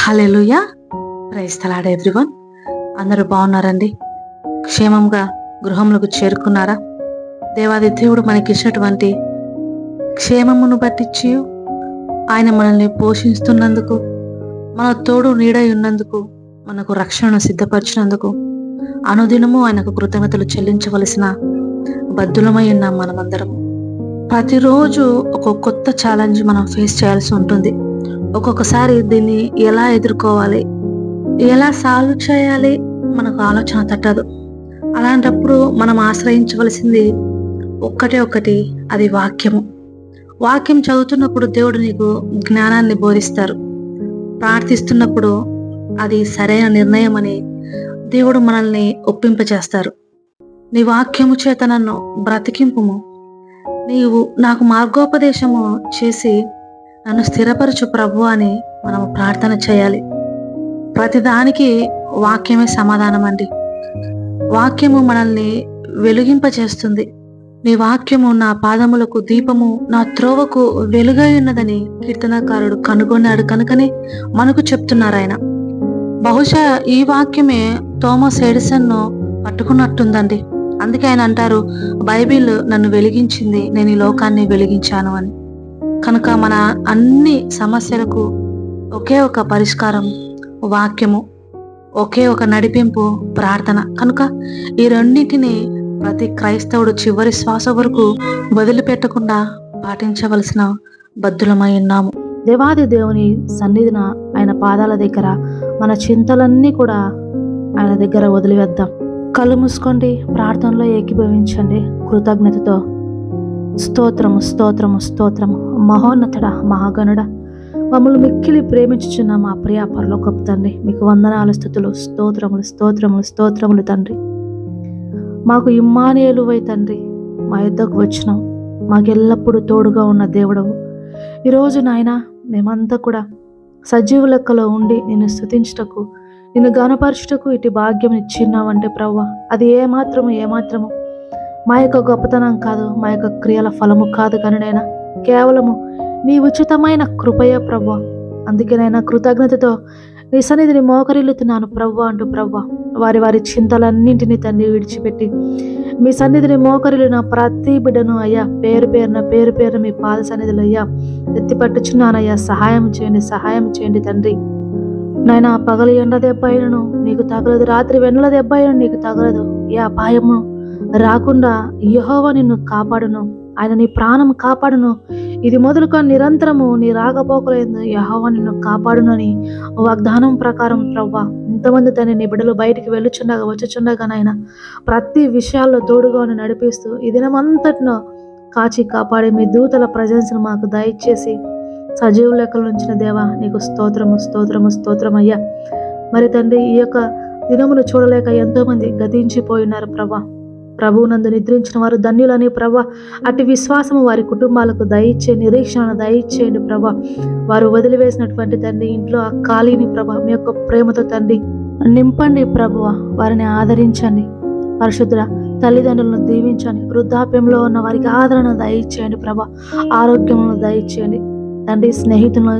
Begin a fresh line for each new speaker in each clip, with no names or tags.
Hallelujah. Praise the Lord everyone. అందరూ బాగున్నారండి? క్షేమంగా గృహములకు చేరుకున్నారా? దేవాది దేవుడు మనకిచ్చినటువంటి క్షేమమును బట్టిచ్చి ఆయన మనల్ని పోషిస్తున్నందుకు, మన తోడు నీడై ఉన్నందుకు, మనకు రక్షణను సిద్ధపరిచినందుకు అనుదినము ఆయనకు కృతజ్ఞతలు చెల్లించవలసిన బద్ధులమై ఉన్నాం మనమందరం. ప్రతిరోజు ఒక కొత్త ఛాలెంజ్ మనం ఫేస్ చేయాల్సి ఉంటుంది. ఒక్కొక్కసారి దీన్ని ఎలా ఎదుర్కోవాలి, ఎలా సాల్వ్ చేయాలి మనకు ఆలోచన తట్టదు. అలాంటప్పుడు మనం ఆశ్రయించవలసింది ఒక్కటి, అది వాక్యము. వాక్యం చదువుతున్నప్పుడు దేవుడు నీకు జ్ఞానాన్ని బోధిస్తారు. ప్రార్థిస్తున్నప్పుడు అది సరైన నిర్ణయం అని దేవుడు మనల్ని ఒప్పింపచేస్తారు. నీ వాక్యము చేత నన్ను బ్రతికింపుము, నీవు నాకు మార్గోపదేశము చేసి నన్ను స్థిరపరచు ప్రభు అని మనము ప్రార్థన చేయాలి. ప్రతిదానికి వాక్యమే సమాధానం అండి. వాక్యము మనల్ని వెలిగింపచేస్తుంది. నీ వాక్యము నా పాదములకు దీపము, నా త్రోవకు వెలుగై ఉన్నదని కీర్తనకారుడు కనుగొన్నాడు కనుకనే మనకు చెప్తున్నారు ఆయన. బహుశా ఈ వాక్యమే థామస్ ఎడిసన్ను పట్టుకున్నట్టుందండి. అందుకే ఆయన అంటారు, బైబిల్ నన్ను వెలిగించింది, నేను ఈ లోకాన్ని వెలిగించాను అని. కనుక మన అన్ని సమస్యలకు ఒకే ఒక పరిష్కారం వాక్యము, ఒకే ఒక నడిపింపు ప్రార్థన. కనుక ఈ రెండింటిని ప్రతి క్రైస్తవుడు చివరి శ్వాస వరకు వదిలిపెట్టకుండా పాటించవలసిన బద్ధులమై ఉన్నాము. దేవాది దేవుని సన్నిధిన ఆయన పాదాల దగ్గర మన చింతలన్నీ కూడా ఆయన దగ్గర వదిలివేద్దాం. కళ్ళు మూసుకోండి, ప్రార్థనలో ఏకీభవించండి కృతజ్ఞతతో. స్తోత్రము స్తోత్రము స్తోత్రము. మహోన్నతుడ, మహాగణుడ, మమ్మల్ని మిక్కిలి ప్రేమించుచున్న మా ప్రియ పరలోకపు తండ్రి, మీకు వందనాలు, స్తుతులు, స్తోత్రములు స్తోత్రములు స్తోత్రములు తండ్రి. మాకు ఇమ్మానుయేలువై తండ్రి మా యుద్ధకు వచ్చినావు, మాకు ఎల్లప్పుడూ తోడుగా ఉన్న దేవుడవు. ఈరోజు నాయన మేమంతా కూడా సజీవ లెక్కలో ఉండి నిన్ను స్తుతించుటకు, నిన్ను గణపరచుటకు ఇటు భాగ్యం ఇచ్చిన్నావంటే ప్రవ్వ, అది ఏమాత్రము మా యొక్క గొప్పతనం కాదు, మా యొక్క క్రియల ఫలము కాదు, కానీ నైనా కేవలము నీ ఉచితమైన కృపయే ప్రవ్వ. అందుకేనైనా కృతజ్ఞతతో నీ సన్నిధిని మోకరిల్లుతున్నాను ప్రవ్వ అంటూ ప్రవ్వ వారి చింతలన్నింటినీ తండ్రి విడిచిపెట్టి మీ సన్నిధిని మోకరిల్లిన ప్రతి బిడ్డను అయ్యా పేరు పేరున మీ పాద సన్నిధిలో అయ్యా ఎత్తిపట్టుచున్నానయ్యా. సహాయం చేయండి తండ్రి. నాయన పగలు ఎండ దెబ్బ అయినను నీకు తగలదు, రాత్రి వెన్నెల దెబ్బ అయినను నీకు తగలదు. ఏ అపాయము రాకుండా యెహోవా నిన్ను కాపాడును, ఆయన నీ ప్రాణం కాపాడును. ఇది మొదలుకొని నిరంతరము నీ రాకపోకలేదు యెహోవా నిన్ను కాపాడును అని వాగ్దానం ప్రకారం ప్రవ్వా ఇంతమంది తండ్రి నీ బిడ్డలు బయటికి వచ్చుచుండగా నాయన ప్రతి విషయాల్లో తోడుగా నడిపిస్తూ ఈ దినమంతటినో కాచి కాపాడి మీ దూతల ప్రజెన్స్ను మాకు దయచేసి సజీవ లెక్కలు ఉంచిన దేవా నీకు స్తోత్రము అయ్యా. మరి తండ్రి ఈ యొక్క దినమును చూడలేక ఎంతో మంది గతించిపోయినారు ప్రభా. ప్రభువునందు నిద్రించిన వారు ధన్యులని ప్రభా. అటు విశ్వాసము వారి కుటుంబాలకు దయచేయండి, నిరీక్షణ దయచేయండి ప్రభా. వారు వదిలివేసినటువంటి తండ్రి ఇంట్లో ఆ ఖాళీని ప్రభా మీ యొక్క ప్రేమతో తండ్రి నింపండి ప్రభువ. వారిని ఆదరించండి, పరిశుద్ధ తల్లిదండ్రులను దీవించండి. వృద్ధాప్యంలో ఉన్న వారికి ఆదరణ దయచేయండి ప్రభా, ఆరోగ్యమును దయచేయండి తండ్రి. స్నేహితులను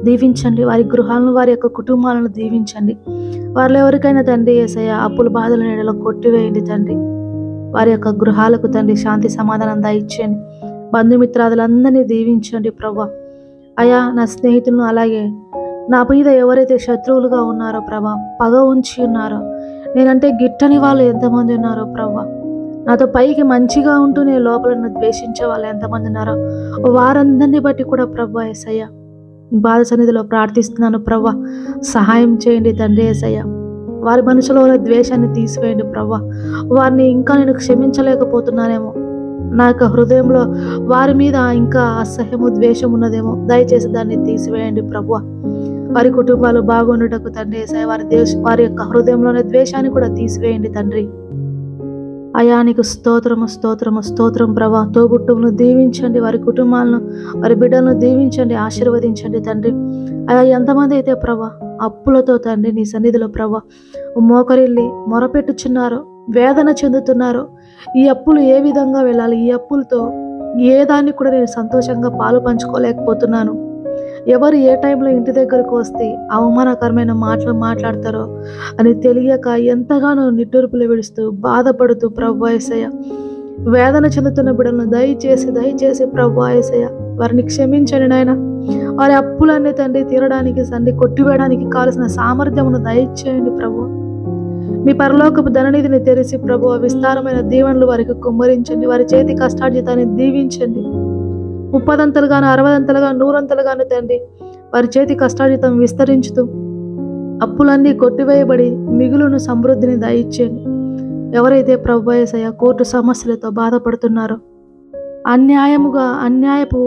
దీవించండి, వారి గృహాలను వారి యొక్క కుటుంబాలను దీవించండి. వారిలో ఎవరికైనా తండ్రి యేసయ్య అప్పుల బాధల నీడలో కొట్టివేయండి తండ్రి. వారి యొక్క గృహాలకు తండ్రి శాంతి సమాధానం దయచేయండి. బంధుమిత్రాదులందరినీ దీవించండి ప్రభా. అయా నా స్నేహితులను, అలాగే నా మీద ఎవరైతే శత్రువులుగా ఉన్నారో ప్రభా, పగ ఉంచి ఉన్నారో, నేనంటే గిట్టని వాళ్ళు ఎంతమంది ఉన్నారో ప్రభా, నాతో పైకి మంచిగా ఉంటూ నేను లోపల ద్వేషించే వాళ్ళు ఎంతమంది ఉన్నారో వారందరినీ బట్టి కూడా ప్రభా యేసయ్య బాధ సన్నిధిలో ప్రార్థిస్తున్నాను ప్రభా. సహాయం చేయండి తండ్రి యేసయ్య. వారి మనసులో ఉన్న ద్వేషాన్ని తీసివేయండి ప్రభా. వారిని ఇంకా నేను క్షమించలేకపోతున్నానేమో, నా యొక్క హృదయంలో వారి మీద ఇంకా అసహ్యము ద్వేషం ఉన్నదేమో, దయచేసి దాన్ని తీసివేయండి ప్రభా. వారి కుటుంబాలు బాగుండుటకు తండ్రి యేసయ్య వారి యొక్క హృదయంలోనే ద్వేషాన్ని కూడా తీసివేయండి తండ్రి. అయా నీకు స్తోత్రము ప్రభా. తోబుట్టువులను దీవించండి, వారి కుటుంబాలను వారి బిడ్డలను దీవించండి, ఆశీర్వదించండి తండ్రి. అయా ఎంతమంది అయితే ప్రభా అప్పులతో తండ్రి నీ సన్నిధిలో ప్రభా మోకరిల్లి మొరపెట్టుచున్నారో, వేదన చెందుతున్నారో, ఈ అప్పులు ఏ విధంగా వెళ్ళాలి, ఈ అప్పులతో ఏ దాన్ని కూడా నేను సంతోషంగా పాలు పంచుకోలేకపోతున్నాను,
ఎవరు ఏ టైంలో ఇంటి దగ్గరకు వస్తే అవమానకరమైన మాటలు మాట్లాడతారో అని తెలియక ఎంతగానో నిట్టూర్పులు విడుస్తూ బాధపడుతూ ప్రభువా యేసయ్య వేదన చెందుతున్న బిడ్డలను దయచేసి ప్రభువా యేసయ్య వారిని క్షమించండి నాయన. వారి అప్పులన్నీ తండ్రి తీరడానికి కొట్టివేయడానికి కావలసిన సామర్థ్యమును దయచేయండి ప్రభు. మీ పరలోకపు ధననిధిని తెరిచి ప్రభు విస్తారమైన దీవెనలు వారికి కుమ్మరించండి. వారి చేతి కష్టార్జితాన్ని దీవించండి. 30 60 100 తండ్రి వారి చేతి కష్టార్జితం విస్తరించుతూ అప్పులన్నీ కొట్టివేయబడి మిగులును సమృద్ధిని దయచేయండి. ఎవరైతే ప్రభువా యేసయ్య కోర్టు సమస్యలతో బాధపడుతున్నారో, అన్యాయపు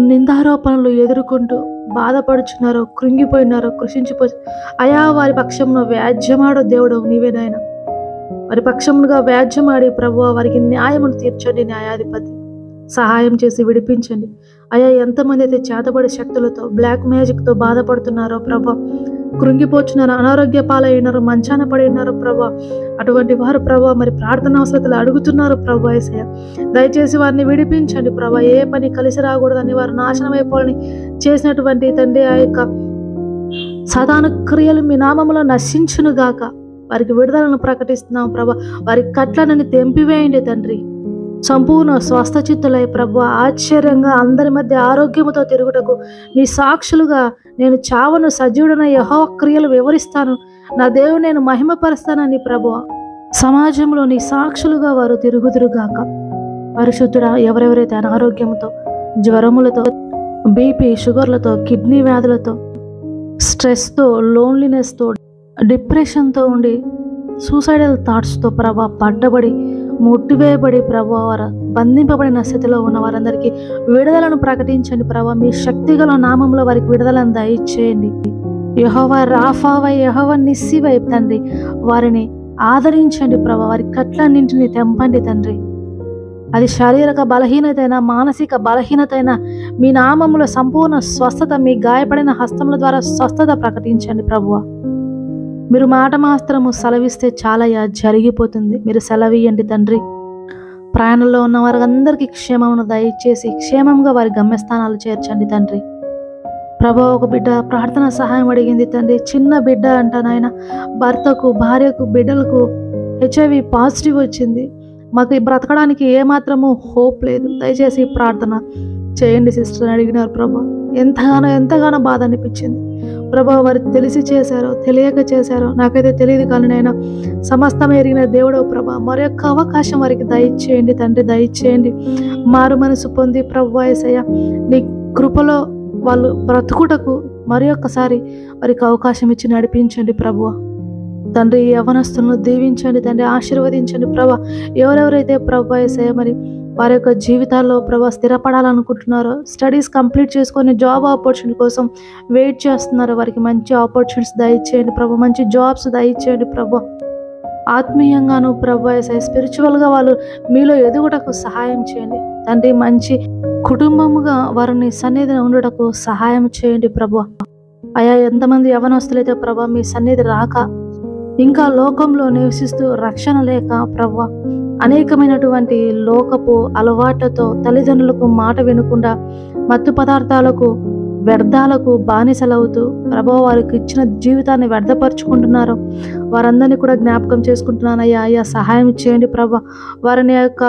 నిందారోపణలు ఎదుర్కొంటూ బాధపడుచున్నారో, కృంగిపోయినారో, కృషించిపోయి అయా వారి పక్షమును వ్యాజ్యమాడో దేవుడు నీవేనాయన. వారి పక్షములుగా వ్యాజ్యమాడి ప్రభువా వారికి న్యాయమును తీర్చండి. న్యాయాధిపతి సహాయం చేసి విడిపించండి. అయా ఎంతమంది అయితే చేతబడి శక్తులతో బ్లాక్ మ్యాజిక్తో బాధపడుతున్నారో ప్రభా, కృంగిపోచున్నారు, అనారోగ్య పాలైనారు, మంచాన పడి ఉన్నారు ప్రభా, అటువంటి వారు ప్రభా మరి ప్రార్థన అవసరతలు అడుగుతున్నారు ప్రభా యేసయ్య. దయచేసి వారిని విడిపించండి ప్రభా. ఏ పని కలిసి రాకూడదని వారు నాశనం అయిపోవాలని చేసినటువంటి తండ్రి ఆ యొక్క సాతాను క్రియలు మీ నామములో నశించును గాక. వారికి విడుదలను ప్రకటిస్తున్నాం ప్రభా. వారి కట్లను తెంపివేయండి తండ్రి. సంపూర్ణ స్వస్థచిత్తులై ప్రభు ఆశ్చర్యంగా అందరి మధ్య ఆరోగ్యముతో తిరుగుటకు నీ సాక్షులుగా నేను చావను సజీవుడన యెహోవా క్రియలు వివరిస్తాను, నా దేవుని నేను మహిమపరుస్తానని ప్రభు సమాజంలో నీ సాక్షులుగా వారు తిరుగుదురుగాక. పరిశుద్ధుడా, ఎవరెవరైతే అనారోగ్యంతో, జ్వరములతో, బీపీ షుగర్లతో, కిడ్నీ వ్యాధులతో, స్ట్రెస్తో, లోన్లీనెస్తో, డిప్రెషన్తో ఉండి సూసైడల్ థాట్స్తో ప్రభా పడ్డబడి ముట్టివేయబడి ప్రభా వారు బంధింపబడిన స్థితిలో ఉన్న వారందరికీ విడుదలను ప్రకటించండి ప్రభా. మీ శక్తిగల నామంలో వారికి విడుదలను దయచేయండి. యెహోవా రాఫావై, యెహోవా నిస్సివై తండ్రి వారిని ఆదరించండి ప్రభా. వారి కట్లన్నింటినీ తెంపండి తండ్రి. అది శారీరక బలహీనతైనా, మానసిక బలహీనతైనా మీ నామములో సంపూర్ణ స్వస్థత, మీ గాయపడిన హస్తముల ద్వారా స్వస్థత ప్రకటించండి ప్రభువా. మీరు మాట మాత్రము సెలవిస్తే చాలయ్యా, జరిగిపోతుంది. మీరు సెలవియండి తండ్రి. ప్రయాణంలో ఉన్న వారందరికీ క్షేమమును దయచేసి క్షేమంగా వారి గమ్యస్థానాలు చేర్చండి తండ్రి. ప్రభా, ఒక బిడ్డ ప్రార్థన సహాయం అడిగింది తండ్రి. చిన్న బిడ్డ అంట నాయన, భర్తకు, భార్యకు, బిడ్డలకు HIV పాజిటివ్ వచ్చింది. మాకు బ్రతకడానికి ఏమాత్రము హోప్ లేదు. దయచేసి ప్రార్థన చేయండి సిస్టర్ అని అడిగినారు ప్రభా. ఎంతగానో బాధ అనిపించింది ప్రభా. వారు తెలిసి చేశారో తెలియక చేశారో నాకైతే తెలియదు, కానీ నాయన సమస్తం ఎరిగిన దేవుడో ప్రభా, మరొక అవకాశం వారికి దయచేయండి తండ్రి, దయచేయండి. మారు మనసు పొంది ప్రభువా యేసయ్య నీ కృపలో వాళ్ళు బ్రతుకుటకు మరి ఒక్కసారి వారికి అవకాశం ఇచ్చి నడిపించండి ప్రభువా. తండ్రి, యవనస్తులను దీవించండి తండ్రి, ఆశీర్వదించండి ప్రభా. ఎవరెవరైతే ప్రభువా యేసయ్య మరి వారి యొక్క జీవితాల్లో ప్రభా స్థిరపడాలనుకుంటున్నారో, స్టడీస్ కంప్లీట్ చేసుకొని జాబ్ ఆపర్చునిటీ కోసం వెయిట్ చేస్తున్నారో, వారికి మంచి ఆపర్చునిటీస్ దయచేయండి ప్రభా. మంచి జాబ్స్ దయచేయండి ప్రభా. ఆత్మీయంగాను ప్రభా యేసయ్య స్పిరిచువల్గా వాళ్ళు మీలో ఎదుగుటకు సహాయం చేయండి తండ్రి. మంచి కుటుంబముగా వారిని సన్నిధిని ఉండటకు సహాయం చేయండి ప్రభా. అయా, ఎంతమంది యవనస్తులైతే ప్రభా మీ సన్నిధి రాక ఇంకా లోకంలో నివసిస్తూ రక్షణ లేక ప్రభా అనేకమైనటువంటి లోకపు అలవాట్లతో తల్లిదండ్రులకు మాట వినకుండా మత్తు పదార్థాలకు, వ్యర్థాలకు బానిసలవుతూ ప్రభా వారికి ఇచ్చిన జీవితాన్ని వ్యర్థపరుచుకుంటున్నారు. వారందరినీ కూడా జ్ఞాపకం చేసుకుంటున్నానయ్యా. అయ్యా, సహాయం చేయండి ప్రభా. వారిని యొక్క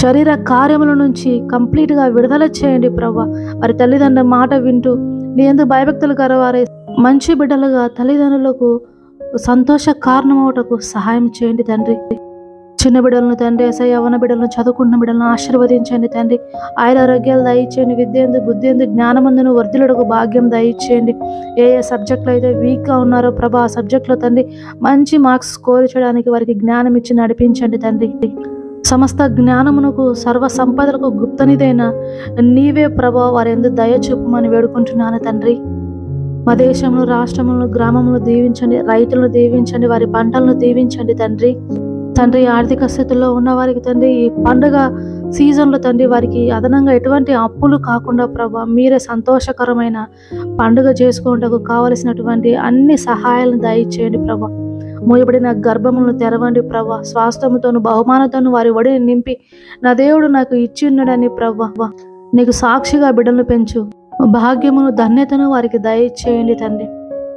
శరీర కార్యముల నుంచి కంప్లీట్గా విడుదల చేయండి ప్రభా. వారి తల్లిదండ్రుల మాట వింటూ నీ యందు భయభక్తులు గల వారి మంచి బిడ్డలుగా తల్లిదండ్రులకు సంతోష కారణమవుటకు సహాయం చేయండి తండ్రి. చిన్న బిడ్డలను తండ్రి యేసయ్య, యవ్వన బిడ్డలను, చదువుకున్న బిడ్డలను ఆశీర్వదించండి తండ్రి. ఆయుర ఆరోగ్యాలు దయచేయండి. విద్యందు, బుద్ధియందు, జ్ఞానమందును వర్ధిల్లుటకు భాగ్యం దయచేయండి. ఏ సబ్జెక్టులో అయితే వీక్గా ఉన్నారో ప్రభా ఆ సబ్జెక్టులో తండ్రి మంచి మార్క్స్ స్కోర్ చేయడానికి వారికి జ్ఞానం ఇచ్చి నడిపించండి తండ్రి. సమస్త జ్ఞానమునకు, సర్వ సంపదలకు గుప్తనిదైన నీవే ప్రభా వారి యందు దయ చూపమని వేడుకుంటున్నాను తండ్రి. మా దేశంలో, రాష్ట్రంలో, గ్రామంలో దీవించండి. రైతులను దీవించండి. వారి పంటలను దీవించండి తండ్రి. తండ్రి, ఆర్థిక స్థితిలో ఉన్న వారికి తండ్రి ఈ పండుగ సీజన్లో తండ్రి వారికి అదనంగా ఎటువంటి అప్పులు కాకుండా ప్రభా మీరే సంతోషకరమైన పండుగ చేసుకోవడానికి కావలసినటువంటి అన్ని సహాయాలను దయచేయండి ప్రభా. మూయబడిన గర్భములను తెరవండి ప్రభా. స్వాస్థ్యముతోను, బహుమానంతోను వారి ఒడిని నింపి నా దేవుడు నాకు ఇచ్చి ఉన్నాడని ప్రభా నీకు సాక్షిగా బిడ్డలను పెంచు. భాగ్యమును ధన్యతను వారికి దయచేయండి తండ్రి.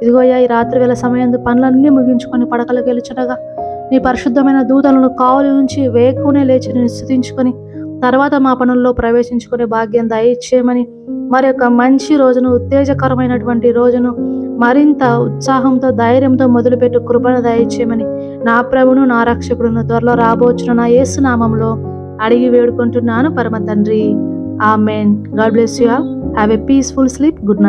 ఇదిగో అయ్యా, ఈ రాత్రి వేళ సమయంలో పనులన్నీ ముగించుకొని పడకలకు వెళ్ళుచుండగా నీ పరిశుద్ధమైన దూతలను కావలి ఉంచి వేకునే లేచి నేను స్తుతించుకొని తర్వాత మా పనుల్లో ప్రవేశించుకునే భాగ్యం దయచేయమని, మరి యొక్క మంచి రోజును, ఉత్తేజకరమైనటువంటి రోజును మరింత ఉత్సాహంతో ధైర్యంతో మొదలుపెట్టు కృపను దయచేయమని నా ప్రభును నా రక్షకుడును త్వరలో రాబోచున్న నా యేసు నామంలో అడిగి వేడుకుంటున్నాను పరమ తండ్రి. Amen. God bless you all. Have a peaceful sleep. Good night.